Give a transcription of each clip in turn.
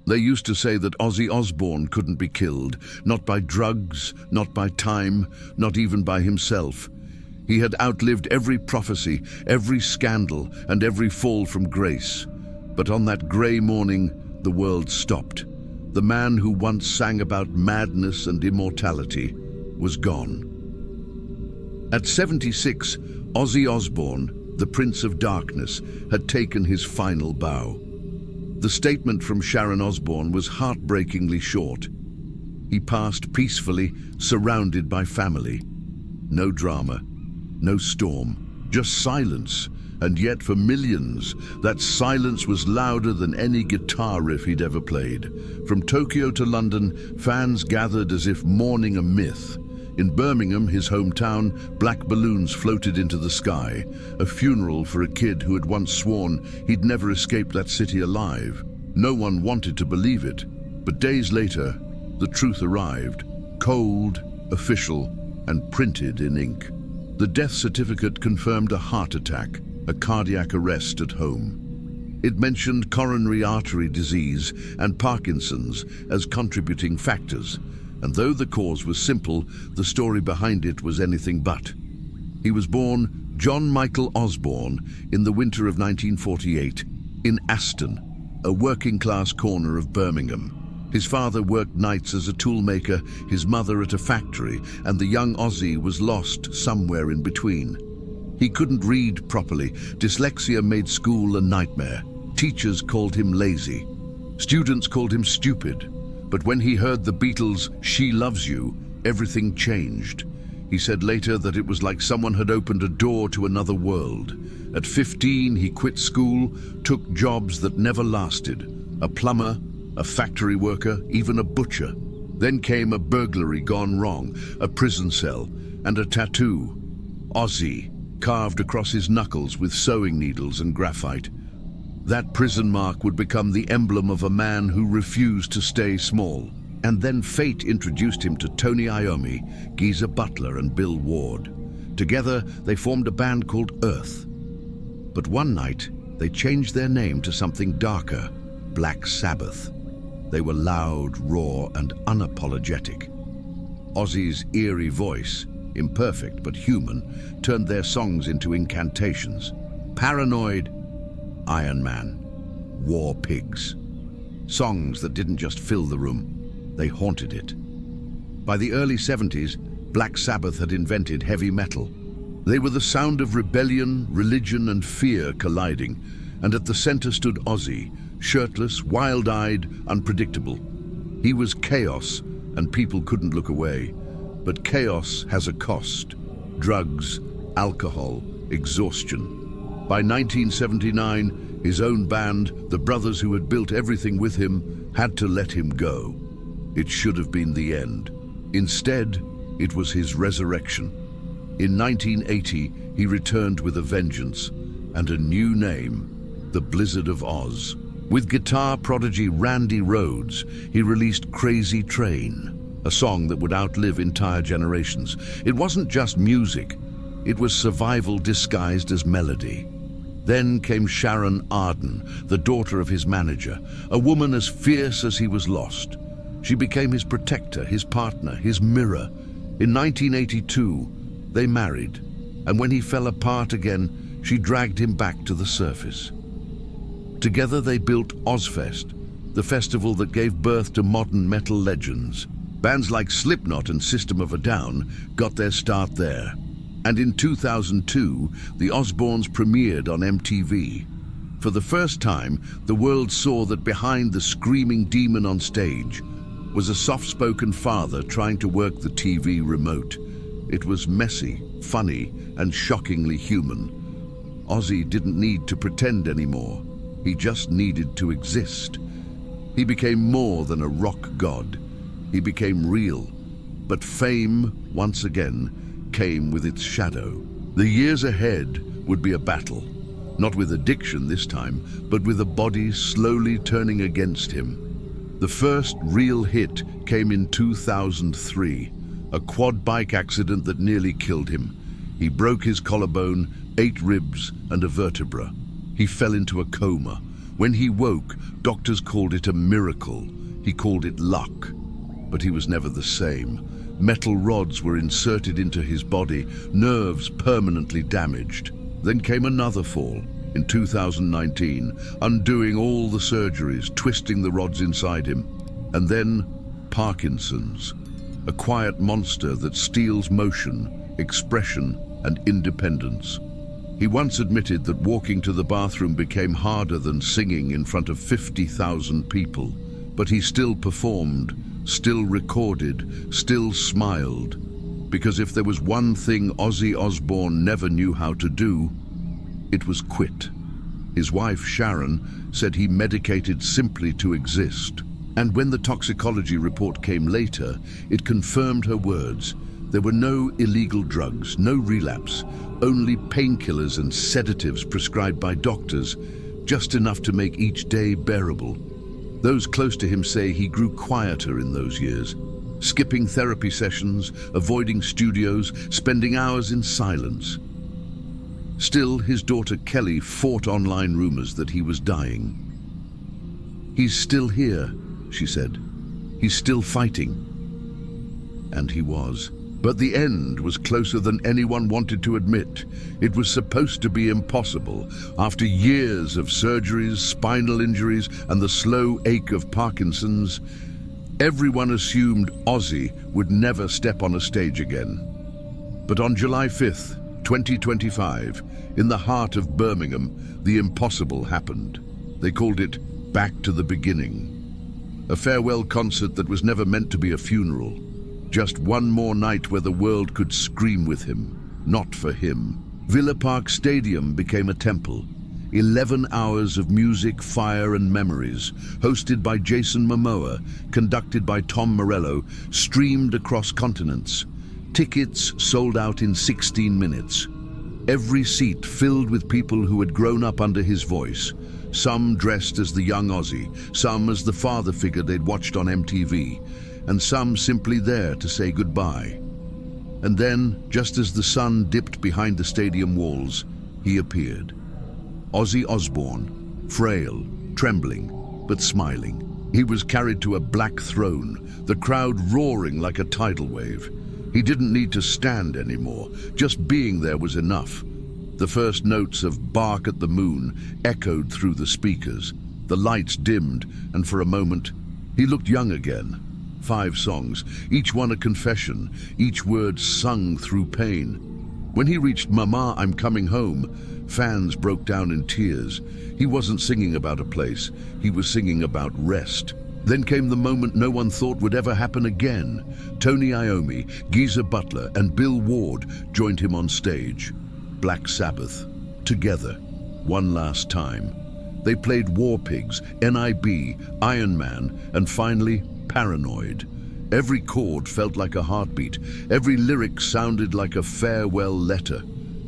They used to say that Ozzy Osbourne couldn't be killed, not by drugs, not by time, not even by himself. He had outlived every prophecy, every scandal, and every fall from grace. But on that grey morning, the world stopped. The man who once sang about madness and immortality was gone. At 76, Ozzy Osbourne, the Prince of Darkness, had taken his final bow. The statement from Sharon Osbourne was heartbreakingly short. He passed peacefully, surrounded by family. No drama, no storm, just silence. And yet for millions, that silence was louder than any guitar riff he'd ever played. From Tokyo to London, fans gathered as if mourning a myth. In Birmingham, his hometown, black balloons floated into the sky, a funeral for a kid who had once sworn he'd never escape that city alive. No one wanted to believe it, but days later, the truth arrived, cold, official, and printed in ink. The death certificate confirmed a heart attack, a cardiac arrest at home. It mentioned coronary artery disease and Parkinson's as contributing factors, and though the cause was simple, the story behind it was anything but. He was born John Michael Osbourne in the winter of 1948 in Aston, a working-class corner of Birmingham. His father worked nights as a toolmaker, his mother at a factory, and the young Ozzy was lost somewhere in between. He couldn't read properly. Dyslexia made school a nightmare. Teachers called him lazy. Students called him stupid. But when he heard the Beatles' "She Loves You," everything changed. He said later that it was like someone had opened a door to another world. At 15, he quit school, took jobs that never lasted. A plumber, a factory worker, even a butcher. Then came a burglary gone wrong, a prison cell, and a tattoo. Ozzy, carved across his knuckles with sewing needles and graphite. That prison mark would become the emblem of a man who refused to stay small. And then fate introduced him to Tony Iommi, Geezer Butler, and Bill Ward. Together, they formed a band called Earth. But one night, they changed their name to something darker, Black Sabbath. They were loud, raw, and unapologetic. Ozzy's eerie voice, imperfect but human, turned their songs into incantations. Paranoid, Iron Man, War Pigs. Songs that didn't just fill the room, they haunted it. By the early 70s, Black Sabbath had invented heavy metal. They were the sound of rebellion, religion, and fear colliding, and at the center stood Ozzy, shirtless, wild-eyed, unpredictable. He was chaos, and people couldn't look away. But chaos has a cost: drugs, alcohol, exhaustion. By 1979, his own band, the brothers who had built everything with him, had to let him go. It should have been the end. Instead, it was his resurrection. In 1980, he returned with a vengeance and a new name, the Blizzard of Oz. With guitar prodigy Randy Rhoads, he released Crazy Train, a song that would outlive entire generations. It wasn't just music, it was survival disguised as melody. Then came Sharon Arden, the daughter of his manager, a woman as fierce as he was lost. She became his protector, his partner, his mirror. In 1982, they married, and when he fell apart again, she dragged him back to the surface. Together they built Ozfest, the festival that gave birth to modern metal legends. Bands like Slipknot and System of a Down got their start there. And in 2002, the Osbournes premiered on MTV. For the first time, the world saw that behind the screaming demon on stage was a soft-spoken father trying to work the TV remote. It was messy, funny, and shockingly human. Ozzy didn't need to pretend anymore. He just needed to exist. He became more than a rock god. He became real. But fame, once again, came with its shadow. The years ahead would be a battle, not with addiction this time, but with a body slowly turning against him. The first real hit came in 2003, a quad bike accident that nearly killed him. He broke his collarbone, 8 ribs, and a vertebra. He fell into a coma, When he woke, doctors called it a miracle. He called it luck. But he was never the same. Metal rods were inserted into his body, nerves permanently damaged. Then came another fall in 2019, undoing all the surgeries, twisting the rods inside him. And then Parkinson's, a quiet monster that steals motion, expression, and independence. He once admitted that walking to the bathroom became harder than singing in front of 50,000 people. But he still performed, still recorded, still smiled. Because if there was one thing Ozzy Osbourne never knew how to do, it was quit. His wife, Sharon, said he medicated simply to exist. And when the toxicology report came later, it confirmed her words. There were no illegal drugs, no relapse, only painkillers and sedatives prescribed by doctors, just enough to make each day bearable. Those close to him say he grew quieter in those years, skipping therapy sessions, avoiding studios, spending hours in silence. Still, his daughter Kelly fought online rumors that he was dying. "He's still here," she said. "He's still fighting." And he was. But the end was closer than anyone wanted to admit. It was supposed to be impossible. After years of surgeries, spinal injuries, and the slow ache of Parkinson's, everyone assumed Ozzy would never step on a stage again. But on July 5th, 2025, in the heart of Birmingham, the impossible happened. They called it Back to the Beginning. A farewell concert that was never meant to be a funeral. Just one more night where the world could scream with him, not for him. Villa Park Stadium became a temple. 11 hours of music, fire and memories, hosted by Jason Momoa, conducted by Tom Morello, streamed across continents. Tickets sold out in 16 minutes. Every seat filled with people who had grown up under his voice. Some dressed as the young Ozzy, some as the father figure they'd watched on MTV, and some simply there to say goodbye. And then, just as the sun dipped behind the stadium walls, he appeared. Ozzy Osbourne, frail, trembling, but smiling. He was carried to a black throne, the crowd roaring like a tidal wave. He didn't need to stand anymore. Just being there was enough. The first notes of Bark at the Moon echoed through the speakers. The lights dimmed, and for a moment, he looked young again. 5 songs, each one a confession, each word sung through pain. When he reached "Mama, I'm Coming Home," fans broke down in tears. He wasn't singing about a place, he was singing about rest. Then came the moment no one thought would ever happen again. Tony Iommi, Geezer Butler, and Bill Ward joined him on stage. Black Sabbath, together, one last time. They played War Pigs, NIB, Iron Man, and finally, Paranoid. Every chord felt like a heartbeat. Every lyric sounded like a farewell letter.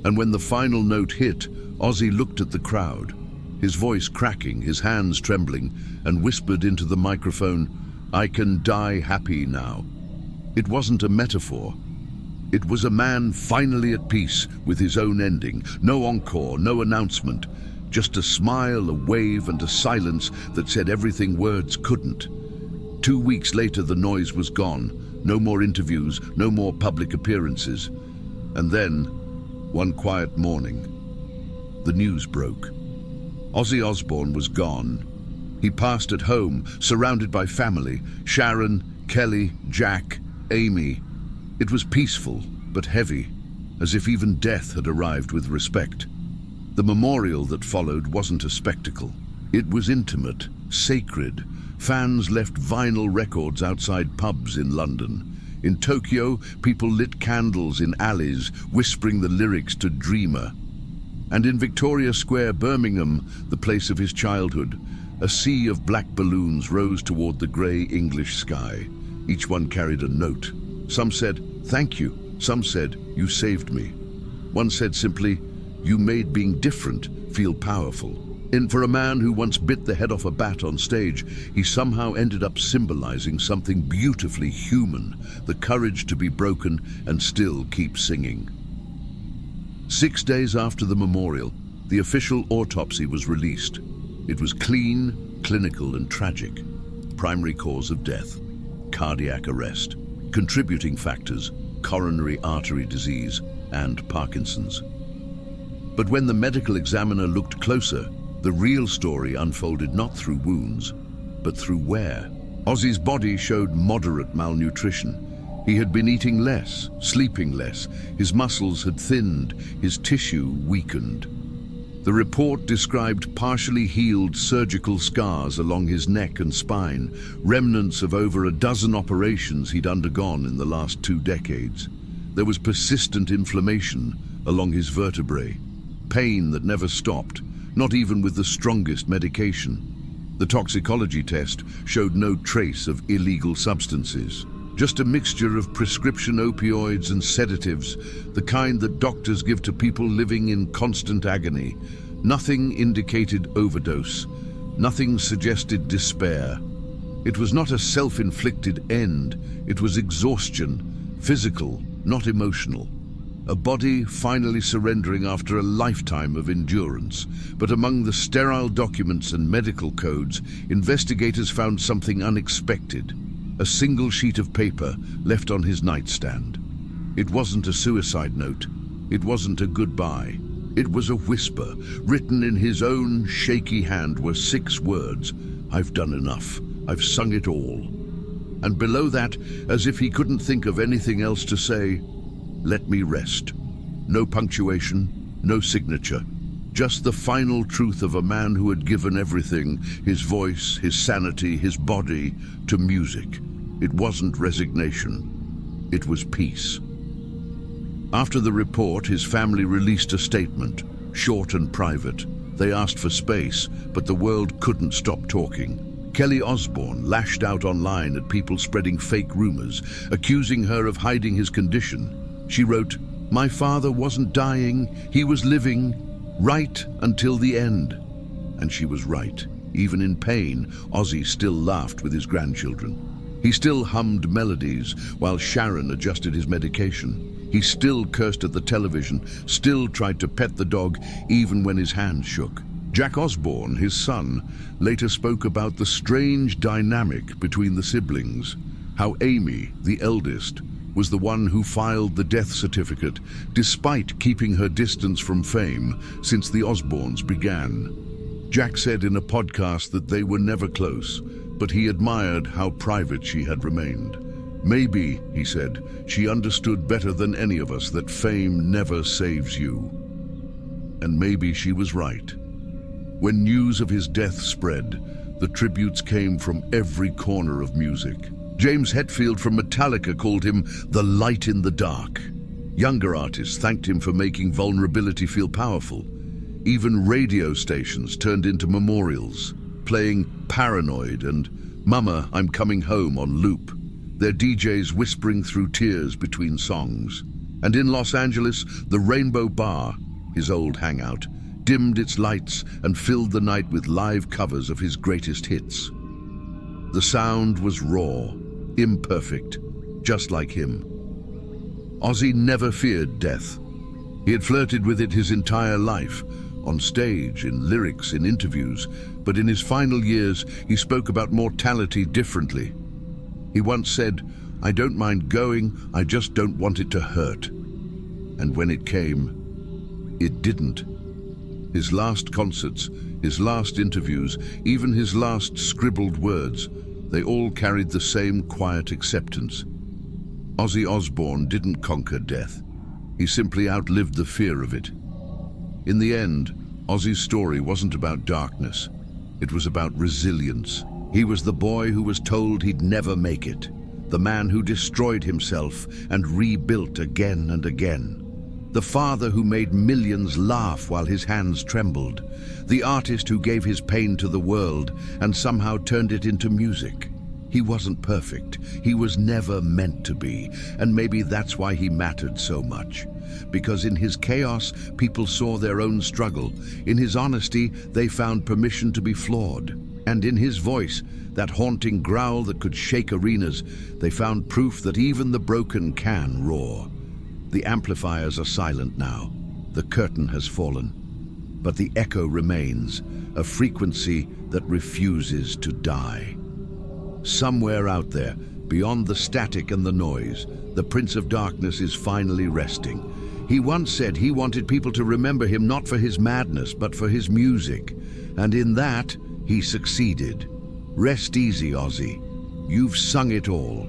And when the final note hit, Ozzy looked at the crowd, his voice cracking, his hands trembling, and whispered into the microphone, "I can die happy now." It wasn't a metaphor. It was a man finally at peace with his own ending. No encore, no announcement. Just a smile, a wave, and a silence that said everything words couldn't. 2 weeks later, the noise was gone. No more interviews, no more public appearances. And then, one quiet morning, the news broke. Ozzy Osbourne was gone. He passed at home, surrounded by family, Sharon, Kelly, Jack, Amy. It was peaceful, but heavy, as if even death had arrived with respect. The memorial that followed wasn't a spectacle. It was intimate, sacred. Fans left vinyl records outside pubs in London. In Tokyo, people lit candles in alleys, whispering the lyrics to Dreamer. And in Victoria Square, Birmingham, the place of his childhood, a sea of black balloons rose toward the grey English sky. Each one carried a note. Some said, "Thank you." Some said, "You saved me." One said simply, "You made being different feel powerful." And for a man who once bit the head off a bat on stage, he somehow ended up symbolizing something beautifully human, the courage to be broken and still keep singing. 6 days after the memorial, the official autopsy was released. It was clean, clinical, and tragic. Primary cause of death: cardiac arrest. Contributing factors: coronary artery disease and Parkinson's. But when the medical examiner looked closer, the real story unfolded not through wounds, but through wear. Ozzy's body showed moderate malnutrition. He had been eating less, sleeping less, his muscles had thinned, his tissue weakened. The report described partially healed surgical scars along his neck and spine, remnants of over a dozen operations he'd undergone in the last 2 decades. There was persistent inflammation along his vertebrae, pain that never stopped, not even with the strongest medication. The toxicology test showed no trace of illegal substances. Just a mixture of prescription opioids and sedatives, the kind that doctors give to people living in constant agony. Nothing indicated overdose. Nothing suggested despair. It was not a self-inflicted end. It was exhaustion, physical, not emotional. A body finally surrendering after a lifetime of endurance. But among the sterile documents and medical codes, investigators found something unexpected. A single sheet of paper left on his nightstand. It wasn't a suicide note. It wasn't a goodbye. It was a whisper. Written in his own shaky hand were 6 words: "I've done enough. I've sung it all." And below that, as if he couldn't think of anything else to say, "Let me rest." No punctuation, no signature. Just the final truth of a man who had given everything, his voice, his sanity, his body, to music. It wasn't resignation. It was peace. After the report, his family released a statement, short and private. They asked for space, but the world couldn't stop talking. Kelly Osbourne lashed out online at people spreading fake rumors, accusing her of hiding his condition. She wrote, "My father wasn't dying, he was living, right until the end." And she was right. Even in pain, Ozzy still laughed with his grandchildren. He still hummed melodies while Sharon adjusted his medication. He still cursed at the television, still tried to pet the dog, even when his hands shook. Jack Osbourne, his son, later spoke about the strange dynamic between the siblings. How Amy, the eldest, was the one who filed the death certificate, despite keeping her distance from fame since the Osbournes began. Jack said in a podcast that they were never close, but he admired how private she had remained. "Maybe," he said, "she understood better than any of us that fame never saves you." And maybe she was right. When news of his death spread, the tributes came from every corner of music. James Hetfield from Metallica called him the light in the dark. Younger artists thanked him for making vulnerability feel powerful. Even radio stations turned into memorials, playing Paranoid and Mama, I'm Coming Home on loop, their DJs whispering through tears between songs. And in Los Angeles, the Rainbow Bar, his old hangout, dimmed its lights and filled the night with live covers of his greatest hits. The sound was raw, imperfect, just like him. Ozzy never feared death. He had flirted with it his entire life, on stage, in lyrics, in interviews, but in his final years, he spoke about mortality differently. He once said, "I don't mind going, I just don't want it to hurt." And when it came, it didn't. His last concerts, his last interviews, even his last scribbled words, they all carried the same quiet acceptance. Ozzy Osbourne didn't conquer death. He simply outlived the fear of it. In the end, Ozzy's story wasn't about darkness. It was about resilience. He was the boy who was told he'd never make it, the man who destroyed himself and rebuilt again and again, the father who made millions laugh while his hands trembled, the artist who gave his pain to the world and somehow turned it into music. He wasn't perfect. He was never meant to be, and maybe that's why he mattered so much. Because in his chaos, people saw their own struggle. In his honesty, they found permission to be flawed. And in his voice, that haunting growl that could shake arenas, they found proof that even the broken can roar. The amplifiers are silent now. The curtain has fallen. but the echo remains, a frequency that refuses to die. Somewhere out there, beyond the static and the noise, the Prince of Darkness is finally resting. He once said he wanted people to remember him not for his madness, but for his music. And in that, he succeeded. Rest easy, Ozzy. You've sung it all.